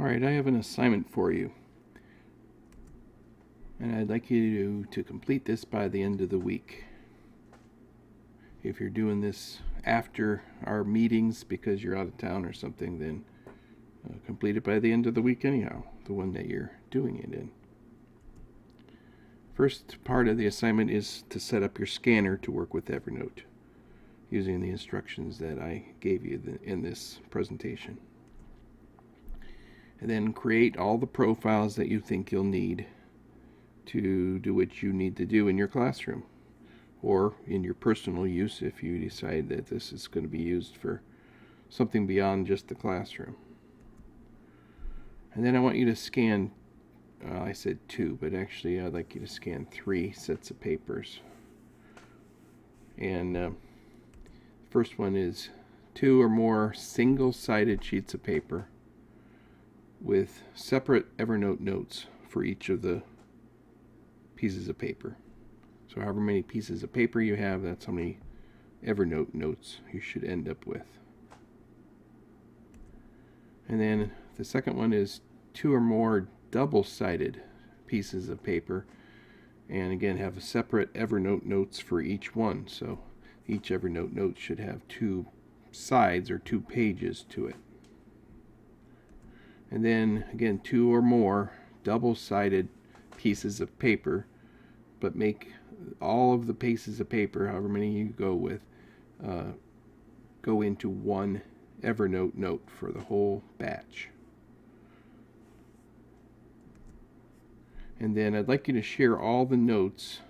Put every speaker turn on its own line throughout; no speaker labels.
Alright, I have an assignment for you. And I'd like you to complete this by the end of the week. If you're doing this after our meetings because you're out of town or something, then complete it by the end of the week anyhow, the one that you're doing it in. First part of the assignment is to set up your scanner to work with Evernote using the instructions that I gave you in this presentation. And then create all the profiles that you think you'll need to do what you need to do in your classroom or in your personal use if you decide that this is going to be used for something beyond just the classroom. And then I want you to scan, I said 2, but actually I'd like you to scan 3 sets of papers. And the first one is 2 or more single-sided sheets of paper with separate Evernote notes for each of the pieces of paper. So however many pieces of paper you have, that's how many Evernote notes you should end up with. And then the second one is 2 or more double-sided pieces of paper, and again have a separate Evernote notes for each one. So each Evernote note should have 2 sides or 2 pages to it. And then again 2 or more double-sided pieces of paper, but make all of the pieces of paper, however many you go with, go into one Evernote note for the whole batch. And then I'd like you to share all the notes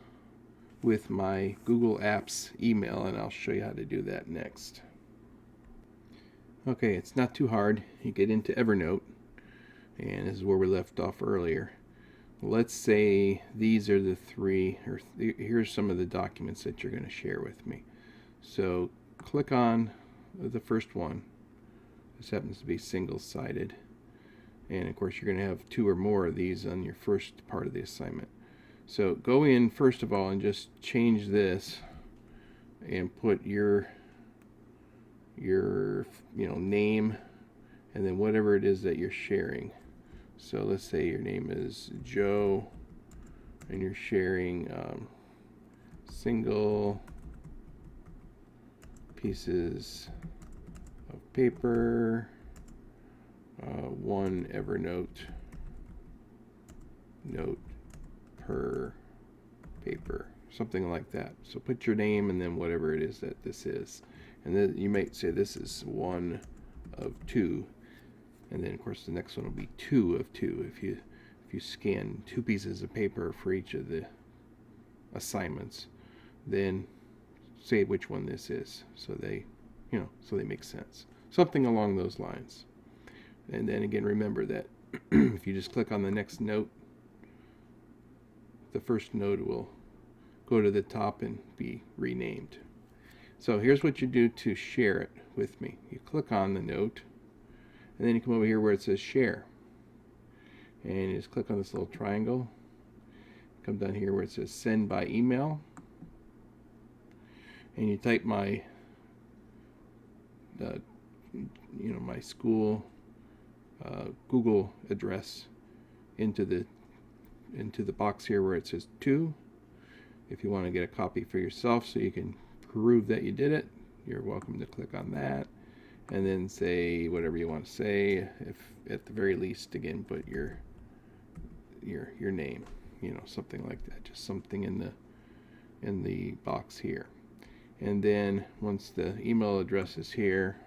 with my Google Apps email, and I'll show you how to do that next. Okay, it's not too hard. You get into Evernote, and this is where we left off earlier. Let's say these are the 3, or here's some of the documents that you're going to share with me. So click on the first one. This happens to be single-sided. And of course you're going to have 2 or more of these on your first part of the assignment. So go in first of all and just change this and put your name and then whatever it is that you're sharing. So let's say your name is Joe and you're sharing single pieces of paper, 1 Evernote note per paper, something like that. So put your name and then whatever it is that this is, and then you might say this is 1 of 2, and then of course the next one will be 2 of 2 if you scan 2 pieces of paper for each of the assignments. Then say which one this is, so they make sense, something along those lines. And then again, remember that if you just click on the next note, the first note will go to the top and be renamed. So here's what you do to share it with me. You click on the note, and then you come over here where it says share. And you just click on this little triangle. Come down here where it says send by email. And you type my my school Google address into the box here where it says 2. If you want to get a copy for yourself so you can prove that you did it, you're welcome to click on that, and then say whatever you want to say. If at the very least, again, put your name, something like that, just something in the box here. And then once the email address is here,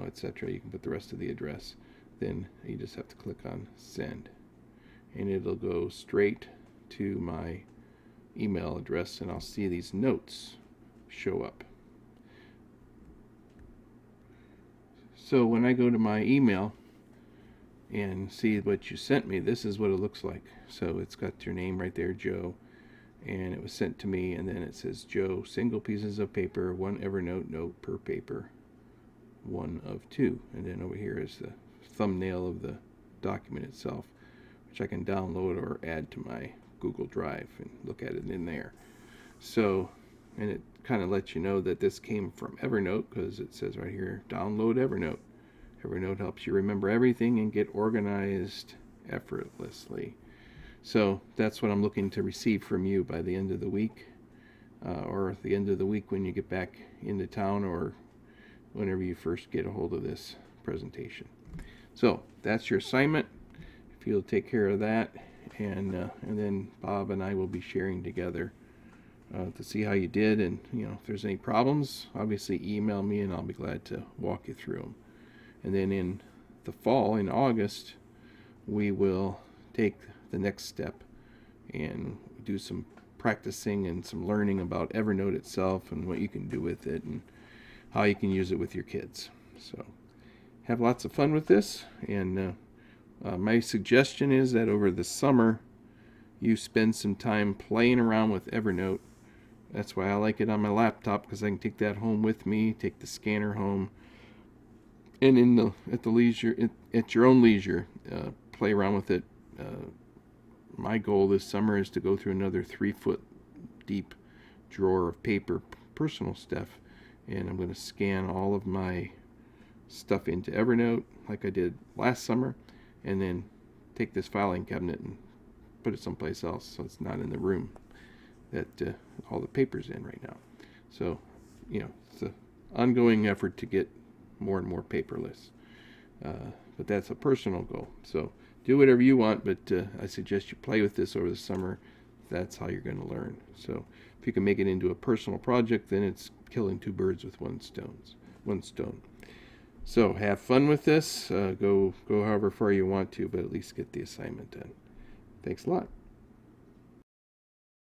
etc., you can put the rest of the address. Then you just have to click on send, and it'll go straight to my email address, and I'll see these notes show up. So when I go to my email and see what you sent me, this is what it looks like. So it's got your name right there, Joe, and it was sent to me, and then it says Joe, single pieces of paper, 1 Evernote note per paper, 1 of 2. And then over here is the thumbnail of the document itself, which I can download or add to my Google Drive and look at it in there. So, and it kind of lets you know that this came from Evernote because it says right here, download Evernote. Evernote helps you remember everything and get organized effortlessly. So that's what I'm looking to receive from you by the end of the week, or at the end of the week when you get back into town, or whenever you first get a hold of this presentation. So that's your assignment. If you'll take care of that, and then Bob and I will be sharing together to see how you did, and if there's any problems, obviously email me and I'll be glad to walk you through them. And then in the fall, in August, we will take the next step and do some practicing and some learning about Evernote itself and what you can do with it and how you can use it with your kids. So have lots of fun with this, and my suggestion is that over the summer you spend some time playing around with Evernote. That's why I like it on my laptop, because I can take that home with me, take the scanner home, and at your own leisure, play around with it. My goal this summer is to go through another 3-foot deep drawer of paper, personal stuff, and I'm going to scan all of my stuff into Evernote like I did last summer, and then take this filing cabinet and put it someplace else so it's not in the room that all the paper's in right now. So, it's an ongoing effort to get more and more paperless. But that's a personal goal. So do whatever you want, but I suggest you play with this over the summer. That's how you're going to learn. So if you can make it into a personal project, then it's killing 2 birds with one stone. So have fun with this. Go however far you want to, but at least get the assignment done. Thanks a lot.